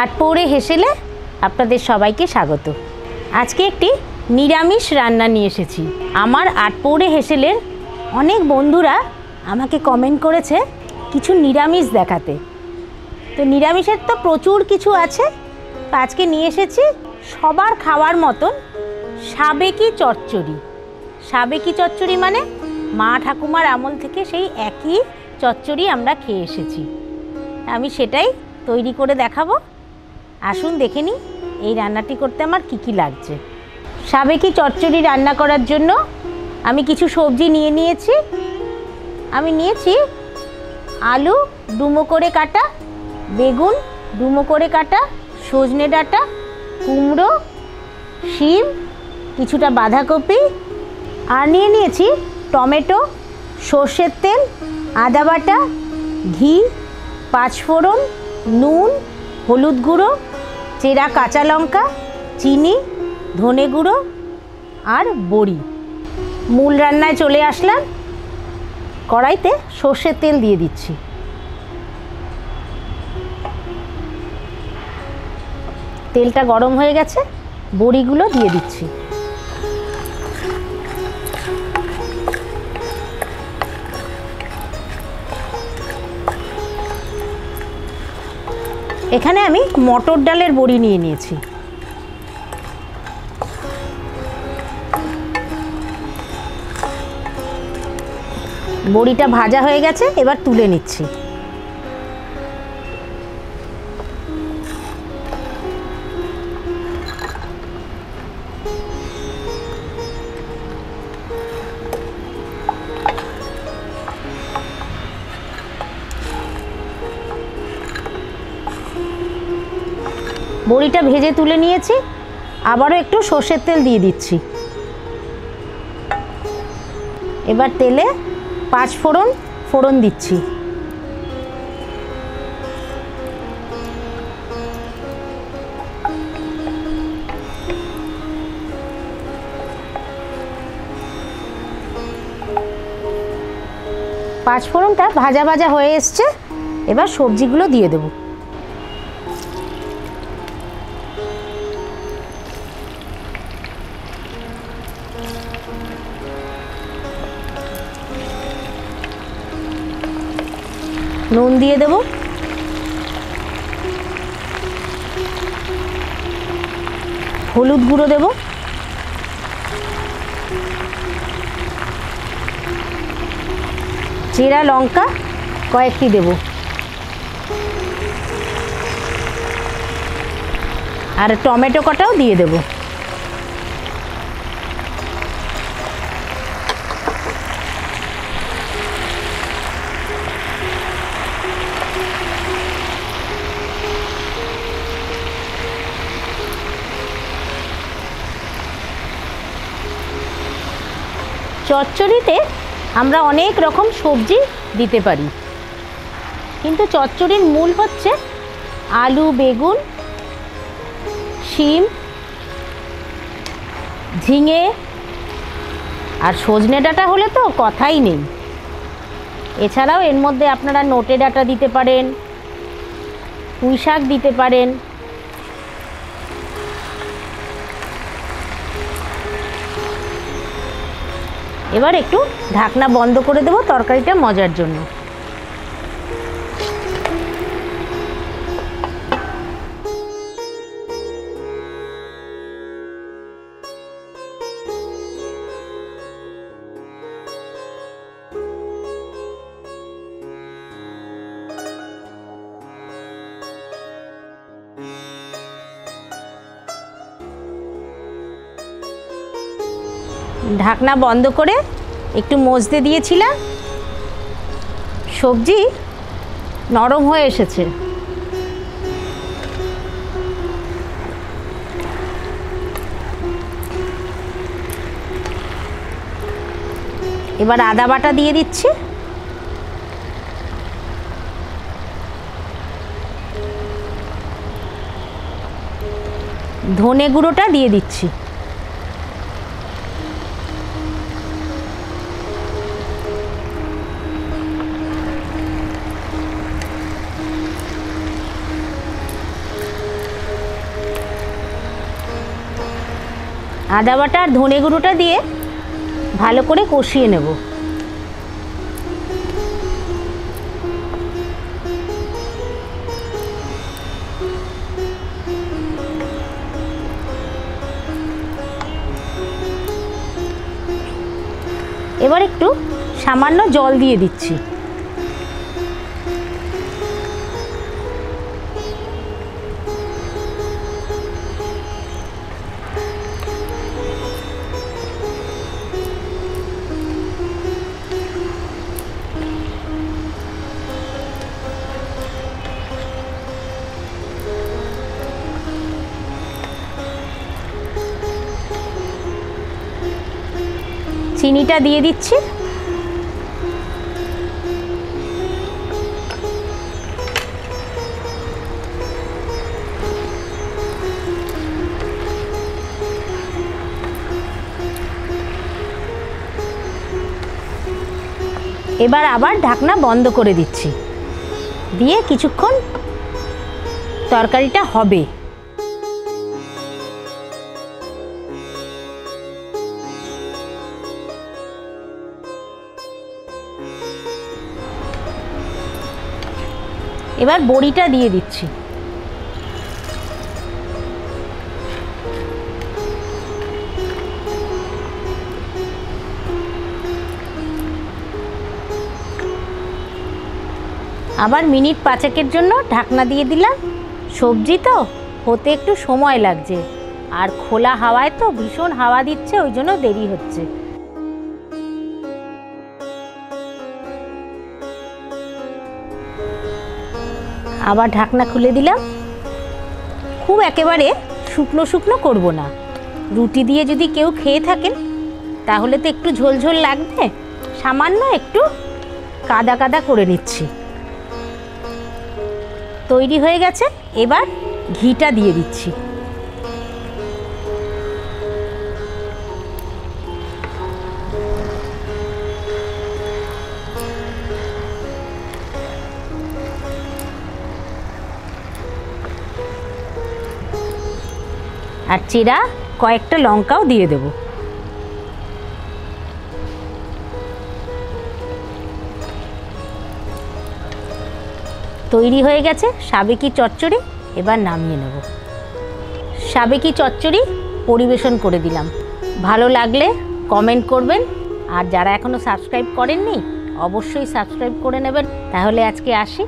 আটপৌরে হেসেলে আপনাদের সবাইকে স্বাগত। আজকে একটি নিরামিষ রান্না নিয়ে এসেছি। আমার আটপৌরে হেসেলের অনেক বন্ধুরা আমাকে কমেন্ট করেছে কিছু নিরামিষ দেখাতে। তো নিরামিষের তো প্রচুর কিছু আছে, তো আজকে নিয়ে এসেছি সবার খাওয়ার মতন সাবেকি চচ্চড়ি। সাবেকি চচ্চড়ি মানে মা ঠাকুমার আমল থেকে সেই একই চচ্চড়ি আমরা খেয়ে এসেছি। আমি সেটাই তৈরি করে দেখাবো। আসুন দেখে নিই এই রান্নাটি করতে আমার কি কি লাগছে। সাবেকি চচ্চড়ি রান্না করার জন্য আমি কিছু সবজি নিয়ে নিয়েছি। আমি নিয়েছি আলু ডুমো করে কাটা, বেগুন ডুমো করে কাটা, সজনে ডাঁটা, কুমড়ো, শিম, কিছুটা বাঁধাকপি, আর নিয়ে নিয়েছি টমেটো, সর্ষের তেল, আদা বাটা, ঘি, পাঁচফোড়ন, নুন, হলুদ গুঁড়ো, চেরা কাঁচা লঙ্কা, চিনি, ধনে গুঁড়ো আর বড়ি। মূল রান্নায় চলে আসলাম। কড়াইতে সর্ষের তেল দিয়ে দিচ্ছি। তেলটা গরম হয়ে গেছে, বড়িগুলো দিয়ে দিচ্ছি। এখানে আমি মটর ডালের বড়ি নিয়ে নিয়েছি। বড়িটা ভাজা হয়ে গেছে, এবার তুলে নিচ্ছি। বড়িটা ভেজে তুলে নিয়েছি, আবারও একটু সর্ষের তেল দিয়ে দিচ্ছি। এবার তেলে পাঁচফোড়ন ফোড়ন দিচ্ছি। পাঁচফোড়নটা ভাজা ভাজা হয়ে এসছে, এবার সবজিগুলো দিয়ে দেবো। নুন দিয়ে দেব, হলুদ গুঁড়ো দেব, চেরা লঙ্কা কয়েকটি দেব, আর টমেটো কটাও দিয়ে দেব। চচ্চড়িতে আমরা অনেক রকম সবজি দিতে পারি, কিন্তু চচ্চড়ির মূল হচ্ছে আলু, বেগুন, শিম, ঝিঙে আর সজনে ডাঁটা হলে তো কথাই নেই। এছাড়াও এর মধ্যে আপনারা নোটে ডাঁটা দিতে পারেন, পুঁই শাক দিতে পারেন। এবার একটু ঢাকনা বন্ধ করে দেবো তরকারিটা মজার জন্য। ঢাকনা বন্ধ করে একটু মজতে দিয়েছিলাম, সবজি নরম হয়ে এসেছে। এবার আদা বাটা দিয়ে দিচ্ছি, ধনে গুঁড়োটা দিয়ে দিচ্ছি, আদা বাটা আর ধনে গুঁড়োটা দিয়ে ভালো করে কষিয়ে নেব। এবার একটু সামান্য জল দিয়ে দিচ্ছি। চিনিটা দিয়ে দিচ্ছি। এবার আবার ঢাকনা বন্ধ করে দিচ্ছি, দিয়ে কিছুক্ষণ তরকারিটা হবে। এবার বড়িটা দিয়ে দিচ্ছি। আবার মিনিট 5-এর জন্য ঢাকনা দিয়ে দিলাম। সবজি তো হতে একটু সময় লাগছে, আর খোলা হাওয়ায় তো ভীষণ হাওয়া দিচ্ছে, ওই জন্য দেরি হচ্ছে। আবার ঢাকনা খুলে দিলাম। খুব একেবারে শুকনো শুকনো করব না, রুটি দিয়ে যদি কেউ খেয়ে থাকেন তাহলে তো একটু ঝোল ঝোল লাগবে, সামান্য একটু কাদা কাদা করে নিচ্ছি। তৈরি হয়ে গেছে। এবার ঘিটা দিয়ে দিচ্ছি। আর চিরা কয়েকটা লঙ্কাও দিয়ে দেব। তৈরি হয়ে গেছে সাবেকি চচ্চড়ি। এবার নামিয়ে নেব। সাবেকি চচ্চড়ি পরিবেশন করে দিলাম। ভালো লাগলে কমেন্ট করবেন, আর যারা এখনো সাবস্ক্রাইব করেননি অবশ্যই সাবস্ক্রাইব করে নেবেন। তাহলে আজকে আসি।